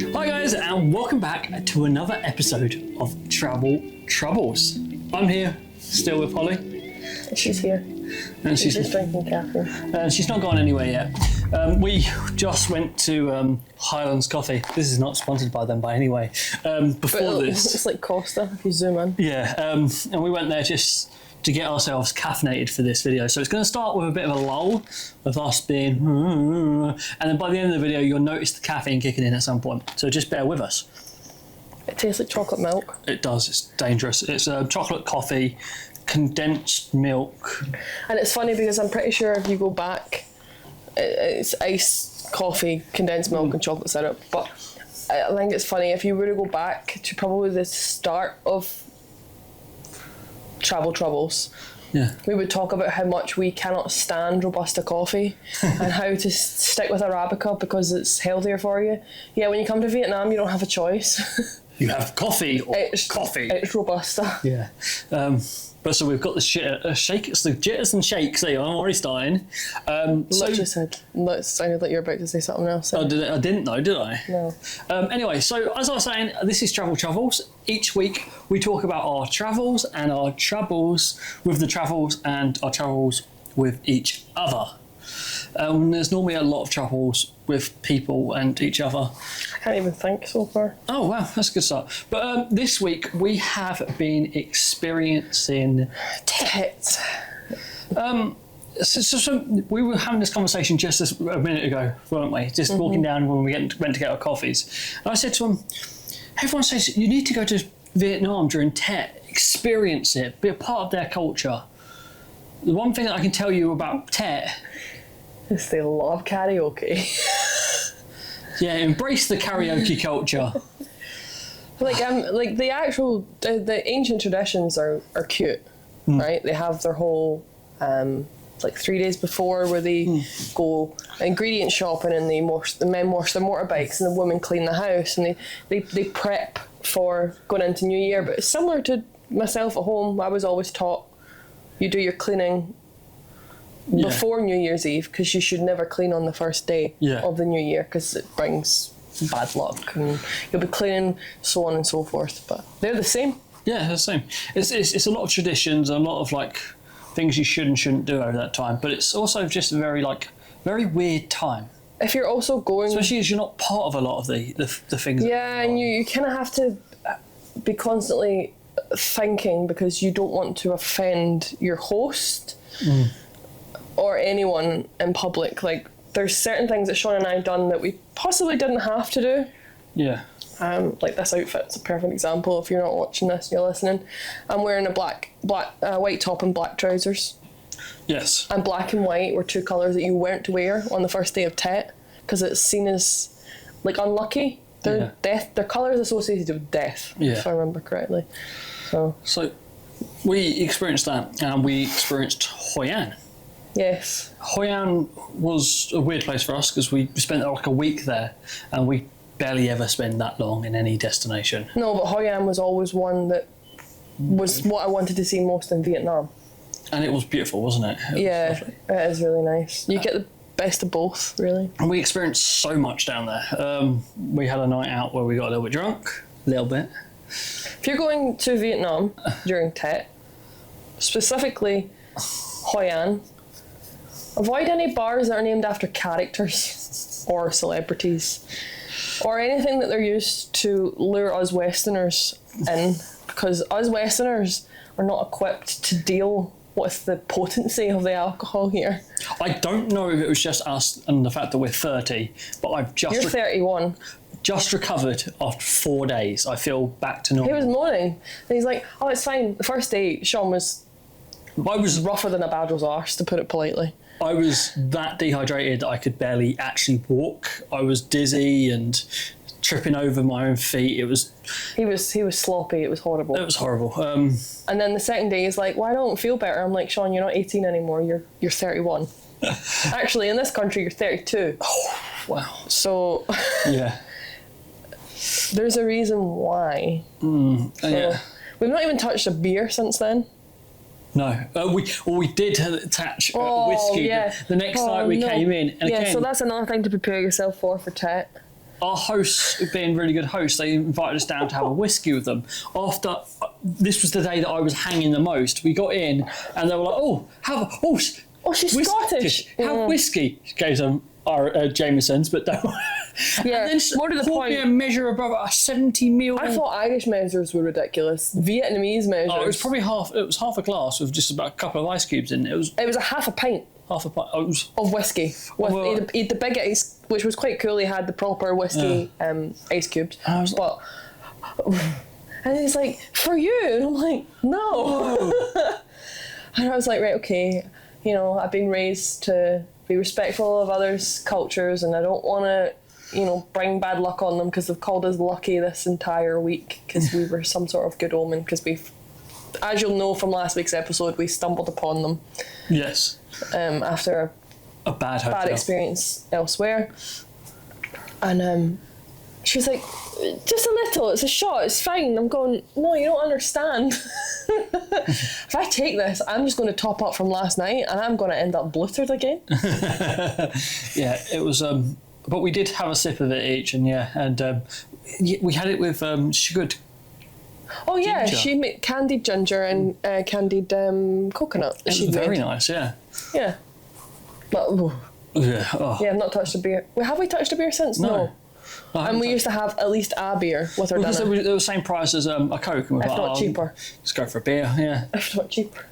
Hi guys, and welcome back to another episode of Travel Troubles. I'm here, still with Holly. She's here. And She's just drinking caffeine. And she's not gone anywhere yet. We just went to Highlands Coffee. This is not sponsored by them by any way. Before this. It's like Costa, if you zoom in. Yeah, and we went there just to get ourselves caffeinated for this video. So it's going to start with a bit of a lull of us being, and then by the end of the video you'll notice the caffeine kicking in at some point. So just bear with us. It tastes like chocolate milk. It does, it's dangerous. It's chocolate coffee, condensed milk. And it's funny because I'm pretty sure if you go back, it's iced coffee, condensed milk and chocolate syrup. But I think it's funny, if you were to go back to probably the start of Travel Troubles, Yeah. we would talk about how much we cannot stand Robusta coffee and how to stick with Arabica because it's healthier for you. Yeah, when you come to Vietnam, you don't have a choice. You have coffee or coffee. It's Robusta. Yeah. But so we've got the shake. It's the jitters and shakes. There you are. I'm already starting. Literally said. It sounded like you were about to say something else. Oh, I didn't know, did I? No. Anyway, so as I was saying, this is Travel Troubles. Each week we talk about our travels and our troubles with the travels and our troubles with each other. There's normally a lot of troubles with people and each other. I can't even think so far. Oh wow, that's a good start. But this week we have been experiencing tits. So we were having this conversation just a minute ago, weren't we? Just walking down when we went to get our coffees. And I said to him, everyone says you need to go to Vietnam during Tet, experience it, be a part of their culture. The one thing that I can tell you about Tet is they love karaoke. Yeah, embrace the karaoke culture. Like the actual the ancient traditions are cute, right? They have their whole like 3 days before where they go ingredient shopping and the men wash their motorbikes and the women clean the house and they prep for going into New Year. But it's similar to myself at home. I was always taught you do your cleaning before New Year's Eve because you should never clean on the first day of the new year because it brings bad luck and you'll be cleaning, so on and so forth. But they're the same. Yeah, they're the same. It's a lot of traditions and a lot of like things you should and shouldn't do over that time. But it's also just a very weird time. If you're also going, especially as you're not part of a lot of the things. Yeah, and you kind of have to be constantly thinking because you don't want to offend your host. Or anyone in public. Like there's certain things that Sean and I have done that we possibly didn't have to do. Yeah. Like this outfit's a perfect example. If you're not watching this and you're listening, I'm wearing a white top and black trousers. Yes. And black and white were two colours that you weren't to wear on the first day of Tet because it's seen as like unlucky. They're death. They're colours associated with death. If I remember correctly. So we experienced that, and we experienced Hoi An. Yes. Hoi An was a weird place for us because we spent like a week there and we barely ever spend that long in any destination. No, but Hoi An was always one that was what I wanted to see most in Vietnam. And it was beautiful, wasn't it? It is really nice. You get the best of both, really. And we experienced so much down there. We had a night out where we got a little bit drunk, a little bit. If you're going to Vietnam during Tet, specifically Hoi An, avoid any bars that are named after characters or celebrities or anything that they're used to lure us Westerners in, because us Westerners are not equipped to deal with the potency of the alcohol here. I don't know if it was just us and the fact that we're 30, but I've just... You're 31. Just recovered after 4 days. I feel back to normal. He was moaning. And he's like, oh, it's fine. The first day, Sean was rougher than a badger's arse, to put it politely. I was that dehydrated I could barely actually walk. I was dizzy and tripping over my own feet. He was sloppy. It was horrible. It was horrible. And then the second day he's like, well, I don't feel better. I'm like, Sean, you're not 18 anymore. You're 31. Actually, in this country, you're 32. Oh, wow. So yeah, there's a reason why. We've not even touched a beer since then. No, we did attach whiskey the next night we came in. And so that's another thing to prepare yourself for Tet. our hosts, being really good hosts, they invited us down to have a whiskey with them. After this was the day that I was hanging the most. We got in and they were like, she's whiskey. Scottish. Have whiskey. Gave them our Jameson's, but don't. Yeah, and then more to the poured point. me a measure above a 70 ml. I thought Irish measures were ridiculous. Vietnamese measures. Oh, it was probably half. It was half a glass with just about a couple of ice cubes in it. It was a half a pint. Half a pint. Oh, it was of whiskey. With he had the big ice, which was quite cool. He had the proper whiskey ice cubes. And he's like, for you, and I'm like, no. And I was like, right, okay. You know, I've been raised to be respectful of others' cultures, and I don't want to, you know, bring bad luck on them because they've called us lucky this entire week because we were some sort of good omen because we've, as you'll know from last week's episode, we stumbled upon them. Yes. After a bad experience elsewhere. And she was like, just a little, it's a shot, it's fine. I'm going, no, you don't understand. If I take this, I'm just going to top up from last night and I'm going to end up bluttered again. Yeah, it was, but we did have a sip of it each, and we had it with sugared. Oh yeah, ginger. she made candied ginger and candied coconut. It was very nice, yeah. Yeah. But, yeah, I've not touched a beer. Have we touched a beer since? No. And we used to have at least a beer with our dinner. Because they were the same price as a Coke. And if not cheaper. Let's go for a beer, yeah. If not cheaper.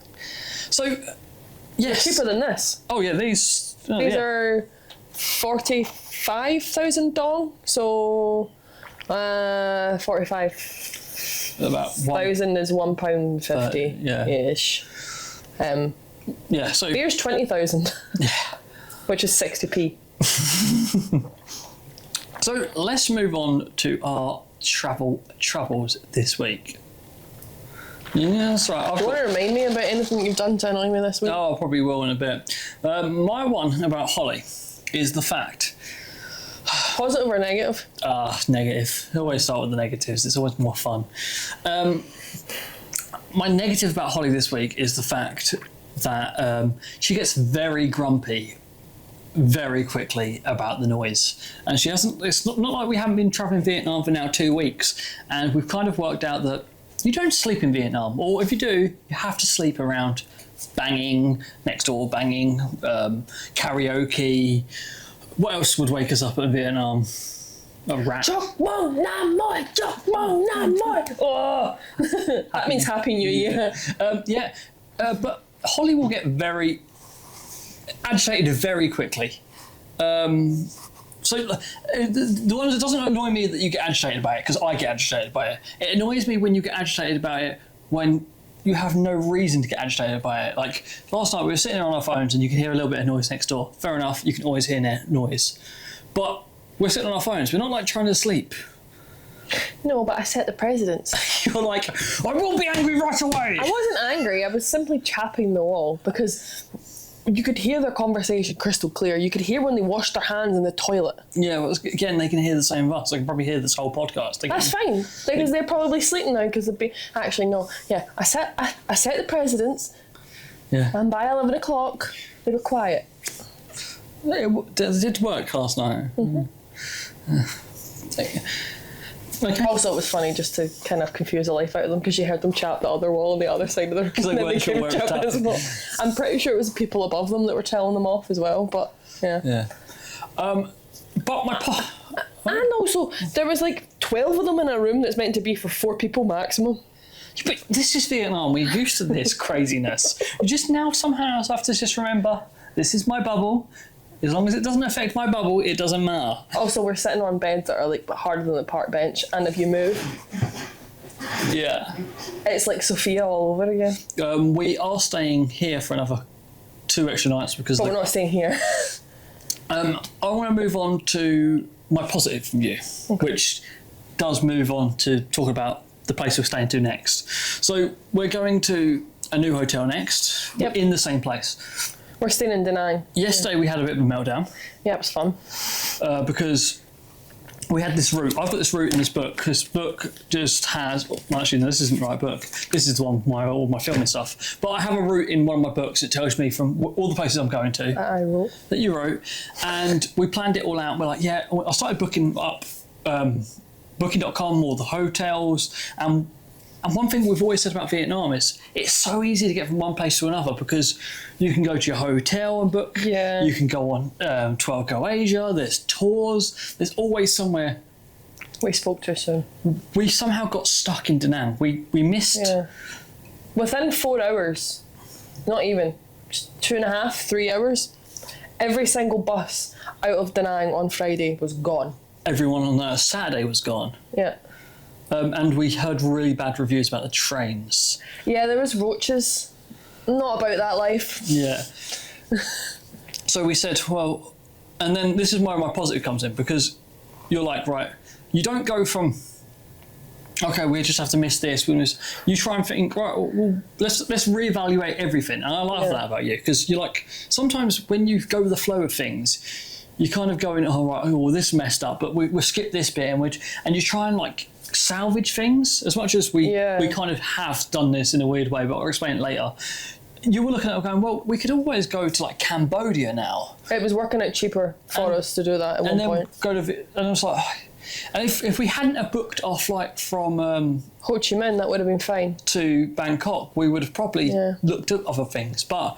So, yes. Cheaper than this. Oh yeah, these are 45,000 dong, so 45. About £1,000 is £1.50 ish. Yeah, so beer's 20,000. Yeah. Which is 60p. So let's move on to our travel troubles this week. Yeah, that's right. Do you want to remind me about anything you've done to annoy me this week? Oh, I probably will in a bit. My one about Holly is the fact. Positive or negative? Negative. I always start with the negatives. It's always more fun. My negative about Holly this week is the fact that she gets very grumpy very quickly about the noise, and she hasn't. It's not like we haven't been traveling Vietnam for now 2 weeks, and we've kind of worked out that you don't sleep in Vietnam, or if you do, you have to sleep around banging, next door banging, karaoke. What else would wake us up in Vietnam? A rat. Chok Mong Nam Moi, Chok Mong Nam Moi. Oh, that means Happy New Year. But Holly will get very agitated very quickly. So the one that doesn't annoy me that you get agitated by it, because I get agitated by it. It annoys me when you get agitated by it when you have no reason to get agitated by it. Like last night we were sitting on our phones and you can hear a little bit of noise next door. Fair enough, you can always hear noise. But we're sitting on our phones, we're not like trying to sleep. No, but I set the precedence. You're like, I will be angry right away. I wasn't angry, I was simply chapping the wall because you could hear their conversation crystal clear. You could hear when they washed their hands in the toilet. Yeah, well, again, they can hear the same of us. They can probably hear this whole podcast. That's fine, because they're probably sleeping now because they'd be... Actually, no. Yeah, I set the precedence, and by 11 o'clock, they were quiet. It did work last night. Mm-hmm. Okay. Also, it was funny just to kind of confuse the life out of them because you heard them chat the other wall on the other side of the room. Because they weren't sure where it was as well. I'm pretty sure it was the people above them that were telling them off as well, but yeah. Yeah. But my... And also, there was like 12 of them in a room that's meant to be for 4 people maximum. But this is Vietnam. We're used to this craziness. We just now somehow have to just remember, this is my bubble. As long as it doesn't affect my bubble, it doesn't matter. Also, we're sitting on beds that are like harder than the park bench, and if you move, it's like Sophia all over again. We are staying here for another 2 extra nights because. But we're not staying here. I want to move on to my positive view, which does move on to talk about the place we're staying to next. So we're going to a new hotel next. Yep. In the same place. We're staying in Da Nang. Yesterday we had a bit of a meltdown. Yeah, it was fun. Because we had this route. I've got this route in this book. This book just has... Well, actually, no, this isn't the right book. This is the one, all my filming stuff. But I have a route in one of my books that tells me from all the places I'm going to. That I wrote. That you wrote. And we planned it all out. We're like, yeah, I started booking up Booking.com or the hotels. And one thing we've always said about Vietnam is it's so easy to get from one place to another because you can go to your hotel and book. Yeah. You can go on 12 Go Asia. There's tours. There's always somewhere. We spoke too soon. We somehow got stuck in Da Nang. We missed. Yeah. Within 4 hours, not even, just 2.5, 3 hours, every single bus out of Da Nang on Friday was gone. Everyone on Saturday was gone. Yeah. And we heard really bad reviews about the trains. Yeah, there was roaches. Not about that life. Yeah. So we said, well, and then this is where my positive comes in, because you're like, right, you don't go from, okay, we just have to miss this. You try and think, right, well, let's reevaluate everything. And I love that about you, because you're like, sometimes when you go with the flow of things, you kind of go in, oh, right, well, this messed up, but we'll skip this bit, and you try and like salvage things as much as we kind of have done this in a weird way, but I'll explain it later. You were looking at it going, well, we could always go to like Cambodia now. It was working out cheaper for us to do that at one point. And I was like, and if we hadn't have booked our flight from Ho Chi Minh, that would have been fine. To Bangkok, we would have probably looked at other things, but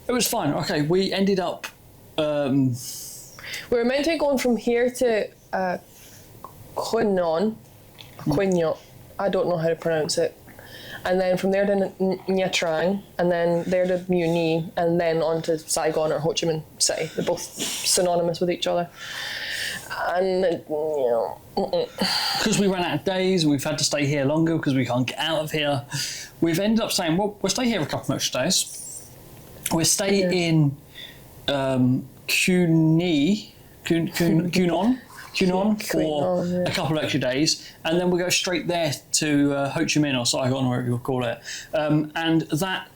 it was fine. Okay, we ended up. We were meant to be going from here to Quinnon, I don't know how to pronounce it, and then from there to Nha Trang, and then there to Muni, and then on to Saigon or Ho Chi Minh City. They're both synonymous with each other. And because we ran out of days and we've had to stay here longer because we can't get out of here, we've ended up saying, well, we'll stay here a couple of extra days. We'll stay in Quinnon for a couple of extra days, and then we'll go straight there to Ho Chi Minh or Saigon, or whatever you call it. And that...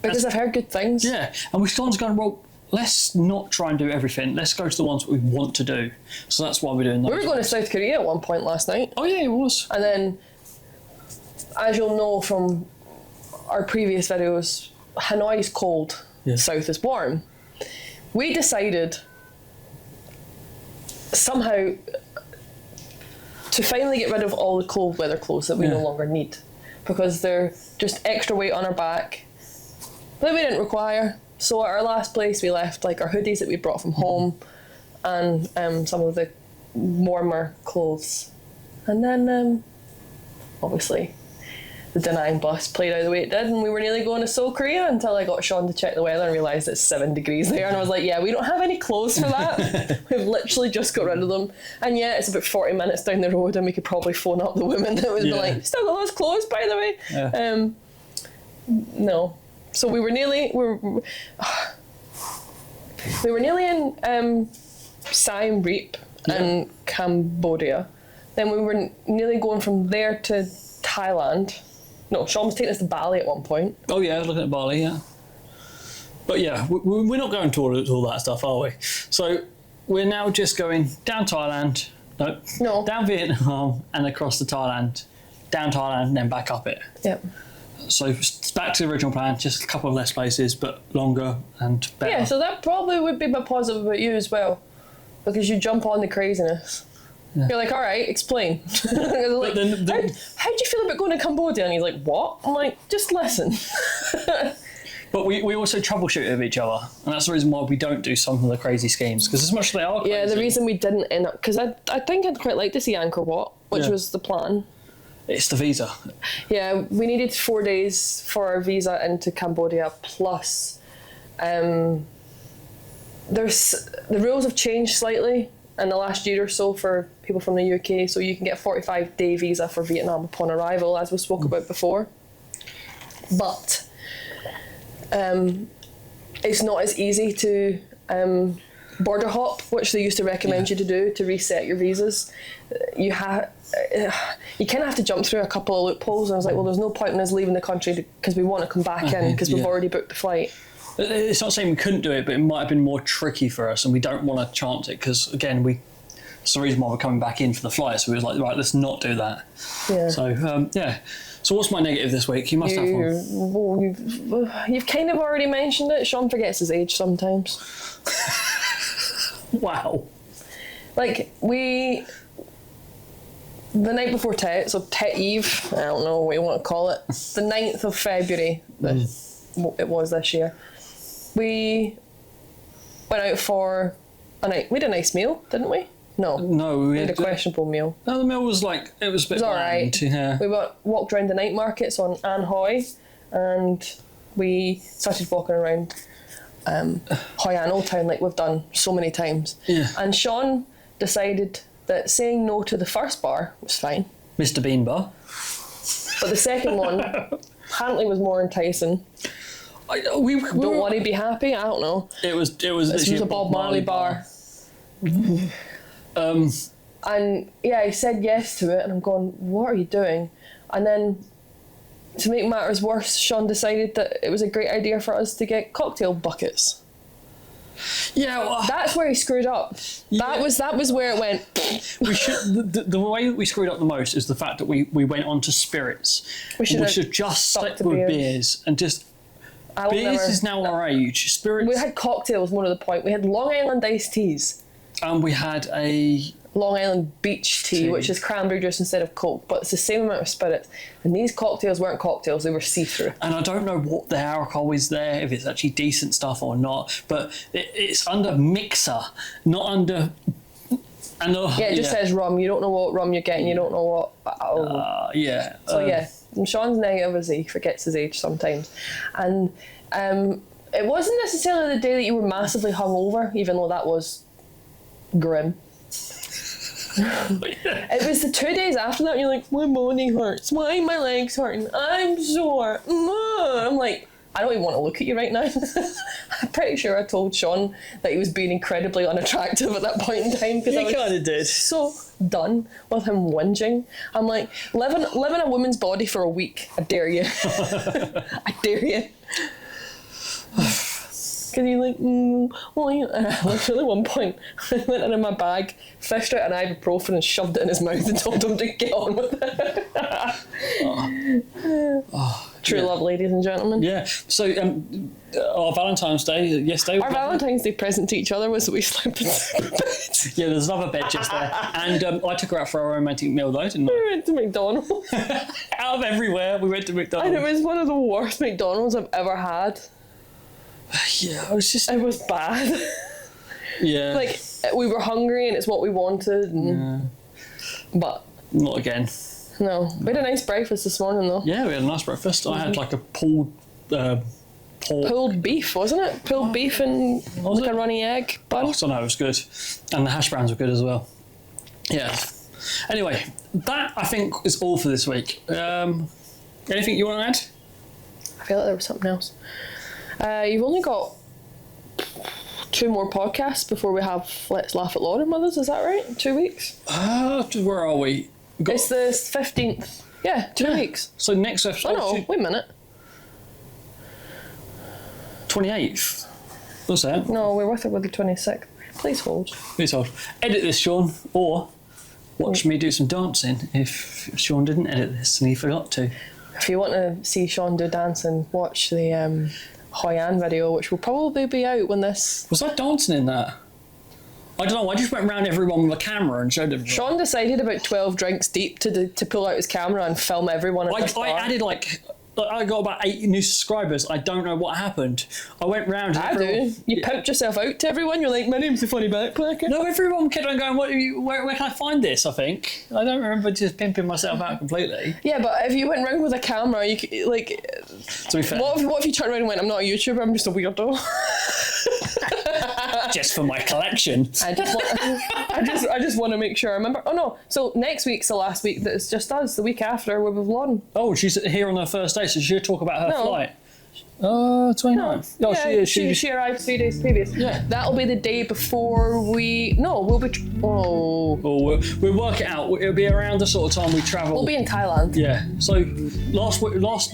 Because I've heard good things. Yeah, and we've gone, well, let's not try and do everything. Let's go to the ones that we want to do. So that's why we're doing those. We were going to South Korea at one point last night. Oh yeah, it was. And then, as you'll know from our previous videos, Hanoi's cold, South is warm. We decided somehow to finally get rid of all the cold weather clothes that we no longer need, because they're just extra weight on our back that we didn't require. So at our last place, we left like our hoodies that we brought from home and some of the warmer clothes. And then, obviously, the Da Nang bus played out the way it did, and we were nearly going to Seoul, Korea, until I got Sean to check the weather and realised it's 7 degrees there. And I was like, yeah, we don't have any clothes for that. We've literally just got rid of them. And yeah, it's about 40 minutes down the road, and we could probably phone up the woman that was like, still got those clothes, by the way. Yeah. No. So we were nearly in Siem Reap in Cambodia. Then we were nearly going from there to Thailand. No, Sean was taking us to Bali at one point. Oh yeah, I was looking at Bali, yeah. But yeah, we're not going to all that stuff, are we? So we're now just going down Thailand, no, down Vietnam and across to Thailand, down Thailand and then back up it. Yep. So back to the original plan, just a couple of less places, but longer and better. Yeah, so that probably would be my positive about you as well, because you jump on the craziness. Yeah. You're like, all right, explain. Like, how do you feel about going to Cambodia? And he's like, what? I'm like, just listen. But we also troubleshoot with each other, and that's the reason why we don't do some of the crazy schemes, because as much as they are crazy... Yeah, the reason we didn't end up... Because I think I'd quite like to see Angkor Wat, which was the plan. It's the visa. Yeah, we needed 4 days for our visa into Cambodia, plus the rules have changed slightly in the last year or so for people from the UK, so you can get a 45-day visa for Vietnam upon arrival, as we spoke about before. But it's not as easy to border hop, which they used to recommend you to do to reset your visas. You kind of have to jump through a couple of loopholes, and I was like, well, there's no point in us leaving the country because we want to come back in because we've already booked the flight. It's not saying we couldn't do it, but it might have been more tricky for us, and we don't want to chance it because, again, it's the reason why we're coming back in for the flight. So we was like, right, let's not do that. Yeah. So So what's my negative this week? You must have one. Well, you've kind of already mentioned it. Sean forgets his age sometimes. Wow. Like, we the night before Tet, so Tet Eve, I don't know what you want to call it, the 9th of February, it was this year, we went out for a night. We had a nice meal, didn't we? No, we had a questionable meal. No, the meal was like, it was a bit It was alright. Yeah. We walked around the night markets on Anhoy, and we started walking around Hoi An Old Town like we've done so many times. Yeah. And Sean decided that saying no to the first bar was fine, Mr. Bean Bar. but the second one apparently was more enticing. Don't want to be happy. I don't know. It was. This was a Bob Marley bar. And yeah, he said yes to it, and I'm going, what are you doing? And then, to make matters worse, Sean decided that it was a great idea for us to get cocktail buckets. Yeah, well, That's where he screwed up. Yeah. That was where it went. we should. The way that we screwed up the most is the fact that we went on to spirits. We should have just stuck stick to with beers. beers and just. Beers is now our age. Spirits. We had cocktails, more to the point. We had Long Island iced teas. And we had a Long Island beach tea, which is cranberry juice instead of Coke, but it's the same amount of spirits. And these cocktails weren't cocktails, they were see-through. And I don't know what the alcohol is there, if it's actually decent stuff or not, but it's under mixer, not under... Yeah, it just says rum. You don't know what rum you're getting, you don't know what... Yeah. So yeah, and Sean's negative as he forgets his age sometimes. And it wasn't necessarily the day that you were massively hungover, even though that was grim. It was the 2 days after that, and you're like, my morning hurts, why are my legs hurting, I'm sore. I'm like, I don't even want to look at you right now. I'm pretty sure I told Sean that he was being incredibly unattractive at that point in time, because I was kind of did. so done with him whinging. I'm like, live in a woman's body for a week, I dare you. I dare you. Because you're like, literally one point, I went into my bag, fished out an ibuprofen and shoved it in his mouth and told him to get on with it. True love, ladies and gentlemen. Yeah, so our Valentine's Day yesterday... Our Valentine's Day present to each other was that we slept in separate beds. Yeah, there's another bed just there. And I took her out for a romantic meal though, didn't We I? went to McDonald's. Out of everywhere, we went to McDonald's. And it was one of the worst McDonald's I've ever had. Yeah, It was bad. Yeah. Like, we were hungry and it's what we wanted. And, but Not again. no, we had a nice breakfast this morning though. Yeah, we had a nice breakfast. I had like a pulled pork. Pulled beef, wasn't it? Pulled beef and Was like it? a runny egg bun. Oh, so no, it was good. And the hash browns were good as well. Yeah. Anyway, that I think is all for this week. Anything you want to add? I feel like there was something else. You've only got 2 more podcasts before we have Let's Laugh at Lauren with us, is that right? 2 weeks? Where are we? It's the 15th. Yeah, 2 weeks. So next episode... Oh no, wait a minute. 28th. What's that? No, we're with it with the 26th. Please hold. Please hold. Edit this, Sean, or watch me do some dancing if Sean didn't edit this and he forgot to. If you want to see Sean do dancing, watch the Hoi An video, which will probably be out when this... Was I dancing in that? I don't know, I just went around everyone with a camera and showed them. Sean decided about 12 drinks deep to pull out his camera and film everyone at this bar. I added I got about 8 new subscribers. I don't know what happened. I went round. I do. You pimped yourself out to everyone. You're like, my name's the funny backpacker. No, everyone kept on going, where can I find this, I think? I don't remember just pimping myself out completely. Yeah, but if you went round with a camera, you could, like... To be fair. What if you turned around and went, I'm not a YouTuber, I'm just a weirdo? Just for my collection. I just want to make sure I remember. Oh no, so next week's the last week that it's just us. The week after, we're with Lauren. Oh, she's here on her first day, so she'll talk about her No. flight. 29th. Oh, Yeah, she she arrived 3 days previous. Yeah. That'll be the day before we... No, we'll be... Oh, we'll work it out. It'll be around the sort of time we travel. We'll be in Thailand. Yeah. So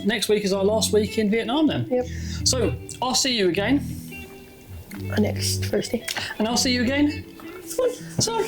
next week is our last week in Vietnam then. Yep. So I'll see you again. Next Thursday. And I'll see you again. So